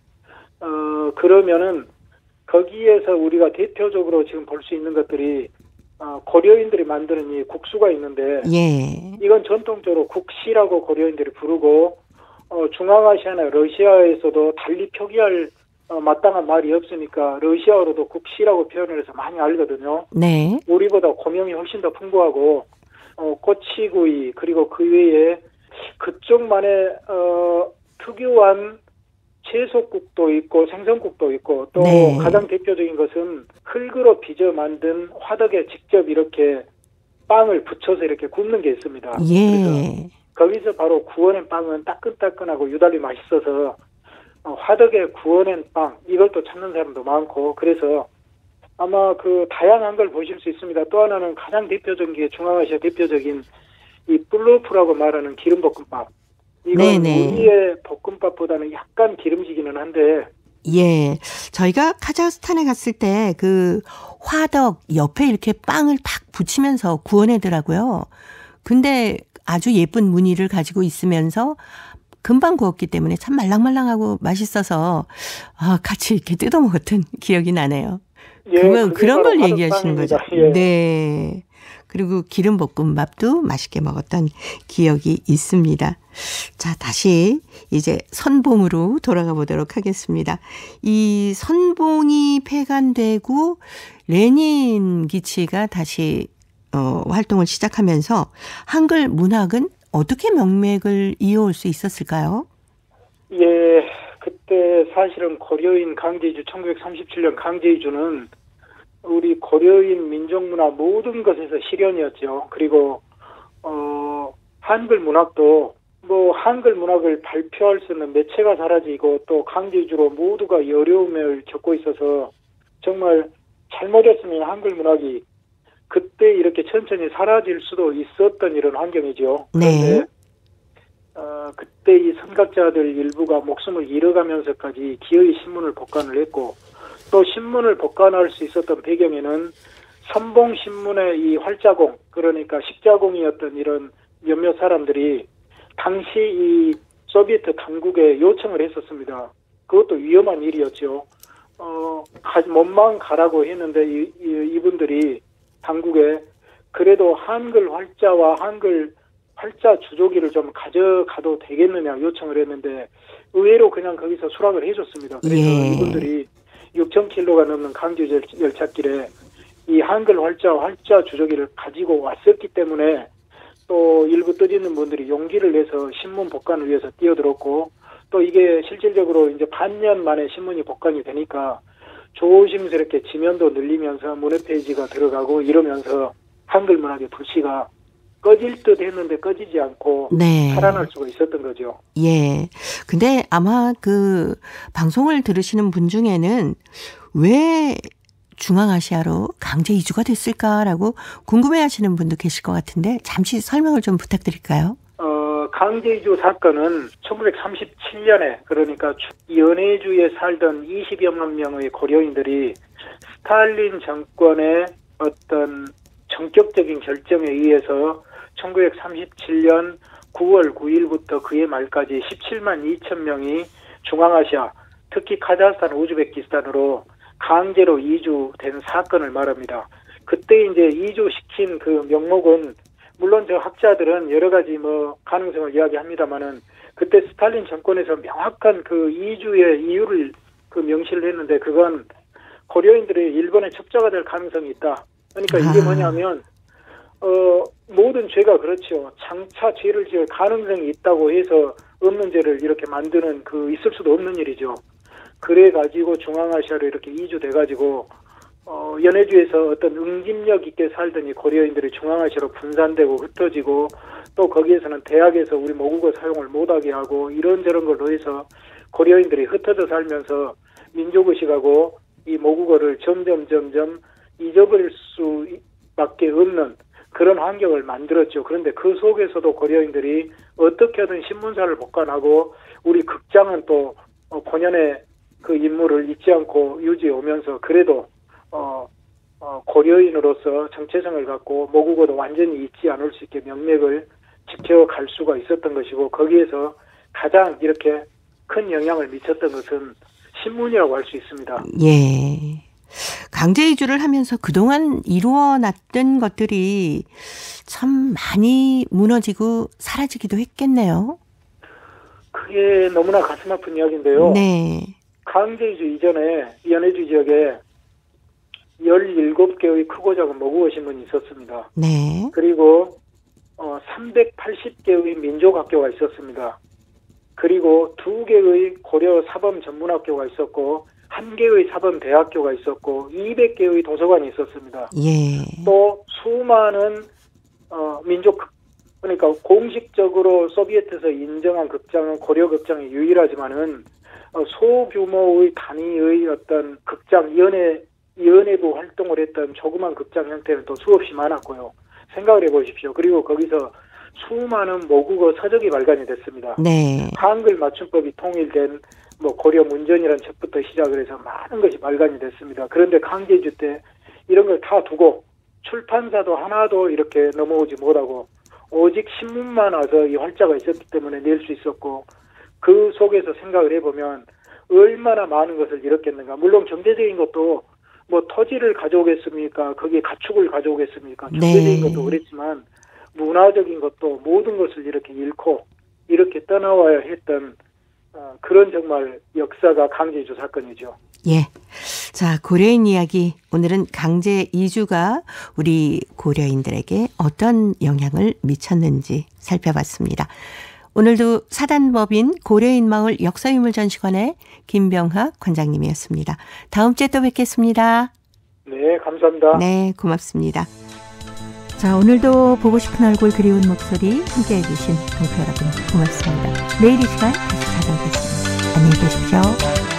그러면은 거기에서 우리가 대표적으로 지금 볼 수 있는 것들이 고려인들이 만드는 이 국수가 있는데 예. 이건 전통적으로 국시라고 고려인들이 부르고 중앙아시아나 러시아에서도 달리 표기할 마땅한 말이 없으니까 러시아어로도 국시라고 표현을 해서 많이 알거든요. 네. 우리보다 고명이 훨씬 더 풍부하고 꼬치구이 그리고 그 외에 그쪽만의 특유한 채소국도 있고 생선국도 있고 또 네. 가장 대표적인 것은 흙으로 빚어 만든 화덕에 직접 이렇게 빵을 붙여서 이렇게 굽는 게 있습니다. 예. 그래서 거기서 바로 구워낸 빵은 따끈따끈하고 유달리 맛있어서 화덕에 구워낸 빵 이걸 또 찾는 사람도 많고 그래서 아마 그 다양한 걸 보실 수 있습니다. 또 하나는 가장 대표적인 게 중앙아시아 대표적인 이 플로프라고 말하는 기름볶음밥. 이건 네네. 우리의 볶음밥보다는 약간 기름지기는 한데 예. 저희가 카자흐스탄에 갔을 때 그 화덕 옆에 이렇게 빵을 팍 붙이면서 구워내더라고요. 근데 아주 예쁜 무늬를 가지고 있으면서 금방 구웠기 때문에 참 말랑말랑하고 맛있어서 같이 이렇게 뜯어 먹었던 기억이 나네요. 예, 그런 걸 바로 얘기하시는 거죠. 예. 네. 그리고 기름볶음밥도 맛있게 먹었던 기억이 있습니다. 자, 다시 이제 선봉으로 돌아가 보도록 하겠습니다. 이 선봉이 폐간되고 레닌 기치가 다시 활동을 시작하면서 한글 문학은 어떻게 명맥을 이어올 수 있었을까요? 예, 그때 사실은 고려인 강제이주 1937년 강제이주는 우리 고려인 민족문화 모든 것에서 실현이었죠. 그리고 한글 문학도 뭐 한글 문학을 발표할 수 있는 매체가 사라지고 또 강제이주로 모두가 어려움을 겪고 있어서 정말 잘못했으면 한글 문학이 그때 이렇게 천천히 사라질 수도 있었던 이런 환경이죠. 그런데 그때 이 선각자들 일부가 목숨을 잃어가면서까지 기어이 신문을 복간을 했고 또 신문을 복간할 수 있었던 배경에는 선봉신문의 이 활자공 그러니까 십자공이었던 이런 몇몇 사람들이 당시 이 소비에트 당국에 요청을 했었습니다. 그것도 위험한 일이었죠. 몸만 가라고 했는데 이분들이 당국에 그래도 한글 활자와 한글 활자 주조기를 좀 가져가도 되겠느냐 요청을 했는데 의외로 그냥 거기서 수락을 해줬습니다. 그래서 이분들이 6,000km가 넘는 강제 열차길에 이 한글 활자와 활자 주조기를 가지고 왔었기 때문에 또 일부 뜻있는 분들이 용기를 내서 신문 복간을 위해서 뛰어들었고 또 이게 실질적으로 이제 반년 만에 신문이 복간이 되니까 조심스럽게 지면도 늘리면서 문의 페이지가 들어가고 이러면서 한글 문학의 불씨가 꺼질 듯 했는데 꺼지지 않고 살아날 수가 있었던 거죠. 예. 근데 아마 그 방송을 들으시는 분 중에는 왜 중앙아시아로 강제 이주가 됐을까라고 궁금해하시는 분도 계실 것 같은데 잠시 설명을 좀 부탁드릴까요? 강제 이주 사건은 1937년에 그러니까 연해주에 살던 20여만 명의 고려인들이 스탈린 정권의 어떤 전격적인 결정에 의해서 1937년 9월 9일부터 그해 말까지 17만 2천 명이 중앙아시아, 특히 카자흐스탄, 우즈베키스탄으로 강제로 이주된 사건을 말합니다. 그때 이제 이주시킨 그 명목은 물론 저 학자들은 여러 가지 뭐 가능성을 이야기합니다만은 그때 스탈린 정권에서 명확한 그 이주의 이유를 그 명시를 했는데 그건 고려인들이 일본에 첩자가 될 가능성이 있다. 그러니까 이게 뭐냐면 모든 죄가 그렇죠. 장차 죄를 지을 가능성이 있다고 해서 없는 죄를 이렇게 만드는 그 있을 수도 없는 일이죠. 그래가지고 중앙아시아로 이렇게 이주돼가지고 연해주에서 어떤 응집력 있게 살던 이 고려인들이 중앙아시아로 분산되고 흩어지고 또 거기에서는 대학에서 우리 모국어 사용을 못하게 하고 이런저런 걸로 해서 고려인들이 흩어져 살면서 민족의식하고 이 모국어를 점점 잊어버릴 수밖에 없는 그런 환경을 만들었죠. 그런데 그 속에서도 고려인들이 어떻게든 신문사를 복간하고 우리 극장은 또 본연의 그 인물을 잊지 않고 유지해 오면서 그래도 고려인으로서 정체성을 갖고 모국어도 완전히 잊지 않을 수 있게 명맥을 지켜갈 수가 있었던 것이고 거기에서 가장 이렇게 큰 영향을 미쳤던 것은 신문이라고 할 수 있습니다. 예. 강제 이주를 하면서 그동안 이루어놨던 것들이 참 많이 무너지고 사라지기도 했겠네요. 그게 너무나 가슴 아픈 이야기인데요. 네. 강제 이주 이전에 연해주 지역에 17개의 크고 작은 모국어 신문이 있었습니다. 네. 그리고 380개의 민족학교가 있었습니다. 그리고 2개의 고려 사범 전문학교가 있었고 1개의 사범대학교가 있었고 200개의 도서관이 있었습니다. 예. 또 수많은 민족 그러니까 공식적으로 소비에트에서 인정한 극장은 고려 극장이 유일하지만은 소규모의 단위의 어떤 극장 연예부 활동을 했던 조그만 극장 형태는 또 수없이 많았고요. 생각을 해보십시오. 그리고 거기서 수많은 모국어 서적이 발간이 됐습니다. 네. 한글 맞춤법이 통일된 뭐 고려 문전이라는 책부터 시작을 해서 많은 것이 발간이 됐습니다. 그런데 강제이주 때 이런 걸 다 두고 출판사도 하나도 이렇게 넘어오지 못하고 오직 신문만 와서 이 활자가 있었기 때문에 낼 수 있었고 그 속에서 생각을 해보면 얼마나 많은 것을 잃었겠는가. 물론 경제적인 것도 뭐 토지를 가져오겠습니까? 거기에 가축을 가져오겠습니까? 경제적인 것도 그랬지만 문화적인 것도 모든 것을 이렇게 잃고 이렇게 떠나와야 했던 그런 정말 역사가 강제이주 사건이죠. 예. 자, 고려인 이야기. 오늘은 강제 이주가 우리 고려인들에게 어떤 영향을 미쳤는지 살펴봤습니다. 오늘도 사단법인 고려인 마을 역사유물전시관의 김병학 관장님이었습니다. 다음 주에 또 뵙겠습니다. 네, 감사합니다. 네, 고맙습니다. 자, 오늘도 보고 싶은 얼굴 그리운 목소리 함께해 주신 동포 여러분 고맙습니다. 내일 이 시간 다시 찾아오겠습니다. 안녕히 계십시오.